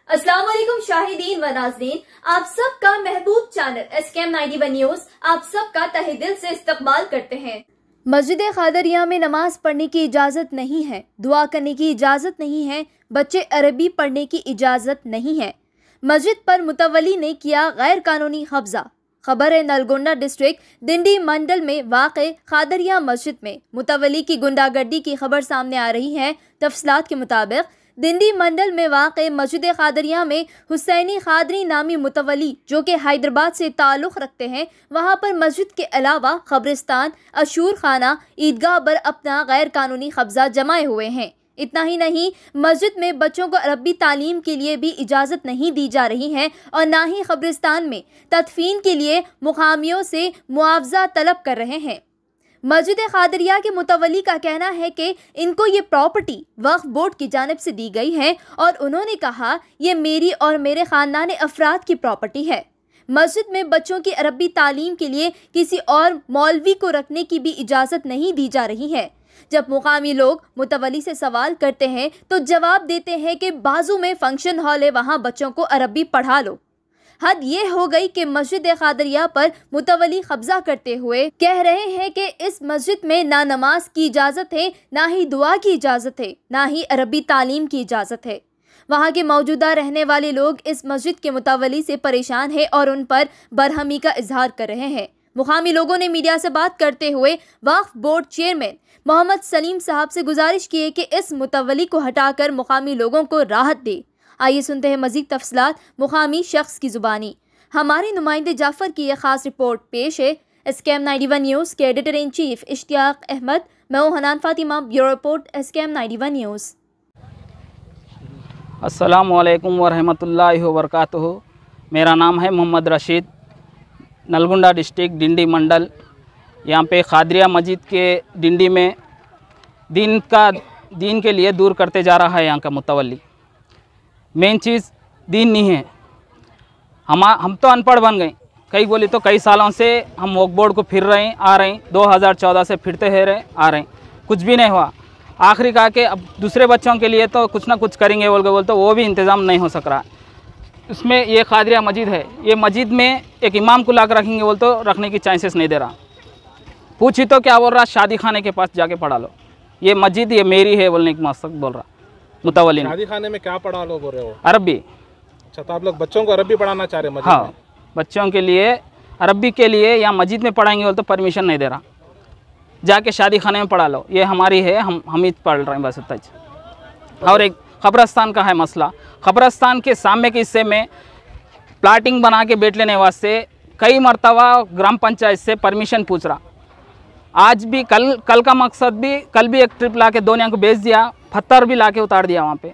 अस्सलाम वालेकुम शाहिदीन व नाज़रीन, आप सबका महबूब चैनल SKM 91 न्यूज आप सबका तहे दिल से इस्तकबाल करते हैं। मस्जिद खादरिया में नमाज पढ़ने की इजाज़त नहीं है, दुआ करने की इजाज़त नहीं है, बच्चे अरबी पढ़ने की इजाज़त नहीं है। मस्जिद पर मुतवली ने किया गैर कानूनी कब्जा। खबर है नलगोंडा डिस्ट्रिक्ट दिंडी मंडल में वाक़े खादरिया मस्जिद में मुतवली की गुंडागर्दी की खबर सामने आ रही है। तफसीलात के मुताबिक दिंडी मंडल में वाक़े मस्जिद खादरिया में हुसैनी खादरी नामी मुतवली जो कि हैदराबाद से ताल्लुक़ रखते हैं, वहां पर मस्जिद के अलावा कब्रिस्तान, अशूर खाना, ईदगाह पर अपना गैर कानूनी कब्जा जमाए हुए हैं। इतना ही नहीं, मस्जिद में बच्चों को अरबी तालीम के लिए भी इजाज़त नहीं दी जा रही है और ना ही कब्रिस्तान में तदफीन के लिए मुकामियों से मुआवजा तलब कर रहे हैं। मस्जिद खादरिया के मुतवली का कहना है कि इनको ये प्रॉपर्टी वक्फ बोर्ड की जानिब से दी गई है और उन्होंने कहा ये मेरी और मेरे ख़ानदान अफराद की प्रॉपर्टी है। मस्जिद में बच्चों की अरबी तालीम के लिए किसी और मौलवी को रखने की भी इजाज़त नहीं दी जा रही है। जब मुकामी लोग मुतवली से सवाल करते हैं तो जवाब देते हैं कि बाजू में फंक्शन हॉल है, वहाँ बच्चों को अरबी पढ़ा लो। हद ये हो गई कि मस्जिद खादरिया पर मुतवली कब्जा करते हुए कह रहे हैं कि इस मस्जिद में ना नमाज की इजाज़त है, ना ही दुआ की इजाज़त है, ना ही अरबी तालीम की इजाज़त है। वहाँ के मौजूदा रहने वाले लोग इस मस्जिद के मुतवली से परेशान हैं और उन पर बरहमी का इजहार कर रहे हैं। मुकामी लोगों ने मीडिया से बात करते हुए वक्फ बोर्ड चेयरमैन मोहम्मद सलीम साहब से गुजारिश की है कि इस मुतवली को हटाकर मुकामी लोगों को राहत दे। आइए सुनते हैं मज़ीद तफसीलात मुकामी शख्स की ज़ुबानी। हमारे नुमाइंदे जाफ़र की यह ख़ास रिपोर्ट पेश है। SKM 91 न्यूज़ के editor in chief Ishtiaq Ahmed, मैं हूं Hanan Fatima, bureau report SKM 91 news. अस्सलामु अलैकुम वरहमतुल्लाहि वबरकातुहू। मेरा नाम है मोहम्मद रशीद, नलगोंडा डिस्ट्रिक्ट डिंडी मंडल। यहाँ पे खादरिया मस्जिद के डिंडी में दीन के लिए दूर करते जा रहा है यहाँ का मुतवली। मेन चीज़ दीन नहीं है। हम तो अनपढ़ बन गए। कई बोली तो कई सालों से हम वक्फ बोर्ड को फिर रहे हैं, आ रहे हैं, 2014 से फिरते हैं रहे आ रहे हैं, कुछ भी नहीं हुआ। आखिरी कहा कि अब दूसरे बच्चों के लिए तो कुछ ना कुछ करेंगे बोल तो वो भी इंतज़ाम नहीं हो सक रहा। उसमें ये खादरिया मस्जिद है, ये मस्जिद में एक इमाम को ला कर रखेंगे बोल तो रखने की चांसेस नहीं दे रहा। पूछी तो क्या बोल रहा, शादी खाने के पास जाके पढ़ा लो, ये मस्जिद ये मेरी है बोलने के मकसद बोल रहा मुतवली। शादी खाने में क्या पढ़ा लो बोल रहे हो? अरबी। अच्छा, तो आप लोग बच्चों को अरबी पढ़ाना चाह रहे हैं मस्जिद हाँ में? बच्चों के लिए अरबी के लिए या मस्जिद में पढ़ाएंगे बोल तो परमिशन नहीं दे रहा, जाके शादी खाने में पढ़ा लो, ये हमारी है, हम ही पढ़ रहे हैं बस इतना ही। और एक कब्रस्तान का है मसला। कब्रस्तान के सामने के हिस्से में प्लाटिंग बना के बैठ लेने वास्ते कई मरतबा ग्राम पंचायत से परमिशन पूछ रहा। आज भी कल का मकसद भी कल भी एक ट्रिप ला के दोनिया को बेच दिया, पत्थर भी ला के उतार दिया वहाँ पे।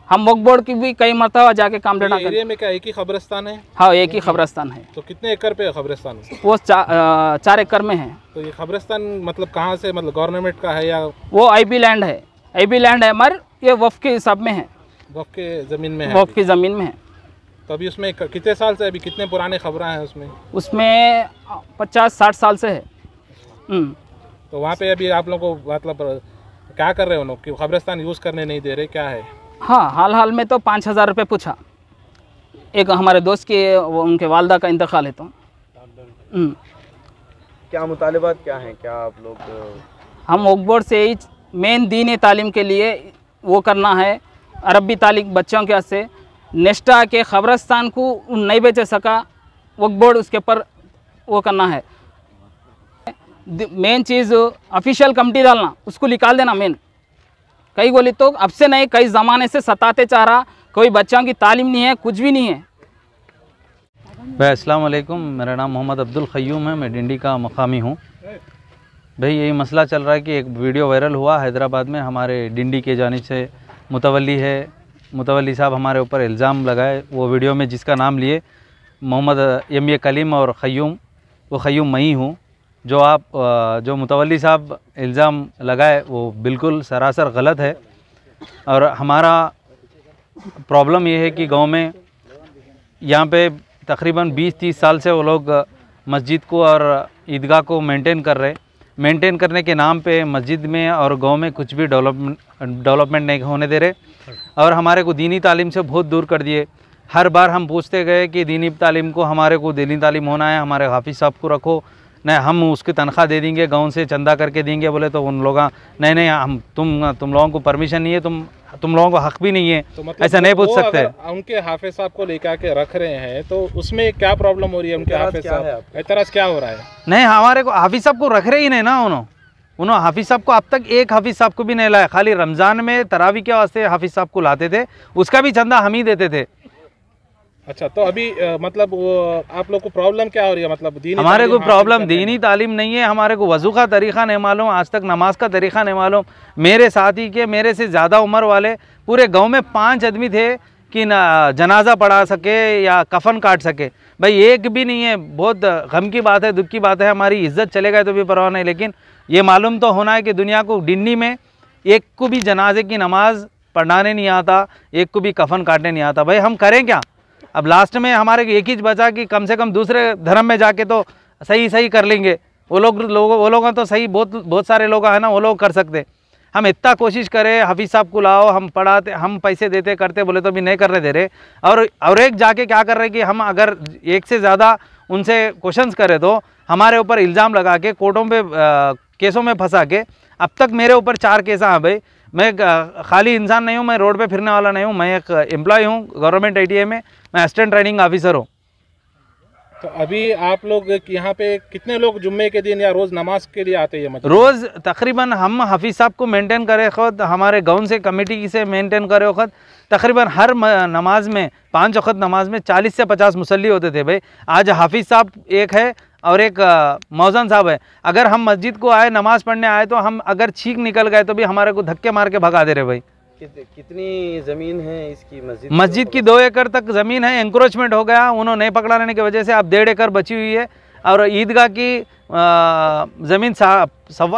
हम वक्फ बोर्ड की भी कई मरतबा जाके काम लेना। एरिया में क्या एक ही कब्रिस्तान है? हाँ, एक ही कब्रिस्तान है। तो कितने एकड़ पे है कब्रिस्तान? वो 4 एकड़ में है। तो ये कब्रिस्तान मतलब कहाँ से, मतलब गवर्नमेंट का है या वो IB लैंड है? IB लैंड है मगर ये वक्फ के हिसाब में है, वक्फ के ज़मीन में है। वक्फ की ज़मीन में है। तो अभी उसमें कितने साल से, अभी कितने पुराने खबरें हैं उसमें? उसमें 50-60 साल से है। तो वहाँ पे अभी आप लोगों को मतलब क्या कर रहे हो लोग कि कब्रिस्तान यूज़ करने नहीं दे रहे, क्या है? हाँ, हाल में तो 5000 रुपये पूछा। एक हमारे दोस्त के उनके वालदा का इंतकाल है। तो क्या मुतालिबात क्या हैं? क्या आप लोग? हम वक्फ बोर्ड से ही मेन दीनी तालीम के लिए वो करना है, अरबी तालीम बच्चों के से नेस्टा के कब्रिस्तान को नहीं बेच सका, वक्फ बोर्ड उसके ऊपर वो करना है। मेन चीज़ ऑफिशियल कमेटी डालना, उसको निकाल देना मेन। कई बोली तो अब से नहीं, कई ज़माने से सताते चाह रहा, कोई बच्चों की तालीम नहीं है, कुछ भी नहीं है। भाई अस्सलाम वालेकुम, मेरा नाम मोहम्मद अब्दुल ख़य्यूम है, मैं डिंडी का मकामी हूँ। भाई यही मसला चल रहा है कि एक वीडियो वायरल हुआ हैदराबाद में, हमारे डिंडी के जानिब से मुतवली साहब हमारे ऊपर इल्ज़ाम लगाए। वो वीडियो में जिसका नाम लिए मोहम्मद MA कलीम और ख़य्यूम, वो ख़य्यूम मैं ही हूँ। जो मुतवली साहब इल्ज़ाम लगाए वो बिल्कुल सरासर गलत है। और हमारा प्रॉब्लम ये है कि गांव में यहाँ पे तकरीबन 20-30 साल से वो लोग मस्जिद को और ईदगाह को मेंटेन कर रहे, मेंटेन करने के नाम पे मस्जिद में और गांव में कुछ भी डेवलपमेंट नहीं होने दे रहे और हमारे को दीनी तालीम से बहुत दूर कर दिए। हर बार हम पूछते गए कि दीनी तालीम को हमारे को दीनी तालीम होना है, हमारे हाफिज़ साहब को रखो, नहीं हम उसकी तनख्वाह दे देंगे, गांव से चंदा करके देंगे। बोले तो उन लोग नहीं हम तुम लोगों को परमिशन नहीं है, तुम लोगों को हक भी नहीं है, तो मतलब ऐसा नहीं पूछ सकते। उनके हाफिज साहब को लेकर के रख रहे हैं तो उसमें क्या प्रॉब्लम हो रही है? उनके हाफिज साहब एतराज क्या हो रहा है? नहीं, हमारे को हाफिज साहब को रख रहे ही नहीं ना। उन्होंने हाफिज साहब को अब तक एक हाफिज साहब को भी नहीं लाया। खाली रमज़ान में तरावी के वास्ते हाफिज साहब को लाते थे, उसका भी चंदा हम ही देते थे। अच्छा, तो अभी मतलब आप लोग को प्रॉब्लम क्या हो रही है? मतलब हमारे को प्रॉब्लम दीनी तालीम नहीं है, हमारे को वज़ू का तरीक़ा नहीं मालूम, आज तक नमाज का तरीक़ा नहीं मालूम। मेरे साथी के मेरे से ज़्यादा उम्र वाले पूरे गांव में 5 आदमी थे कि ना जनाजा पढ़ा सके या कफन काट सके, भाई एक भी नहीं है। बहुत गम की बात है, दुख की बात है। हमारी इज्जत चले गए तो भी परवाह नहीं, लेकिन ये मालूम तो होना है कि दुनिया को डिंडी में एक को भी जनाजे की नमाज पढ़ाने नहीं आता, एक को भी कफन काटने नहीं आता। भाई हम करें क्या? अब लास्ट में हमारे एक ही बचा कि कम से कम दूसरे धर्म में जाके तो सही कर लेंगे। वो लोग तो सही, बहुत सारे लोग हैं ना, वो लोग कर सकते। हम इतना कोशिश करें हाफिज़ साहब को लाओ, हम पढ़ाते, हम पैसे देते करते, बोले तो भी नहीं करने दे रहे। और एक जाके क्या कर रहे कि हम अगर एक से ज़्यादा उनसे क्वेश्चंस करें तो हमारे ऊपर इल्ज़ाम लगा के कोर्टों पे केसों में फंसा के, अब तक मेरे ऊपर 4 केस हैं। भाई मैं खाली इंसान नहीं हूँ, मैं रोड पे फिरने वाला नहीं हूँ, मैं एक एम्प्लॉय हूँ गवर्नमेंट ITA में, मैं असिस्टेंट ट्रेनिंग ऑफिसर हूँ। तो अभी आप लोग यहाँ पे कितने लोग जुम्मे के दिन या रोज़ नमाज के लिए आते हैं? मतलब रोज़ तकरीबन हम हाफिज़ साहब को मेंटेन करे खुद, हमारे गाँव से कमेटी से मेंटेन करे खुद, तकरीबन हर नमाज में 5 वक्त नमाज में 40 से 50 मुसल्ली होते थे। भाई आज हाफिज़ साहब एक है और एक मौजन साहब है। अगर हम मस्जिद को आए, नमाज़ पढ़ने आए, तो हम अगर छींक निकल गए तो भी हमारे को धक्के मार के भगा दे रहे। भाई कितनी ज़मीन है इसकी? मस्जिद की 2 एकड़ तक ज़मीन है, एंक्रोचमेंट हो गया उन्होंने नहीं पकड़ाने की वजह से। अब 1.5 एकड़ बची हुई है और ईदगाह की ज़मीन 1.25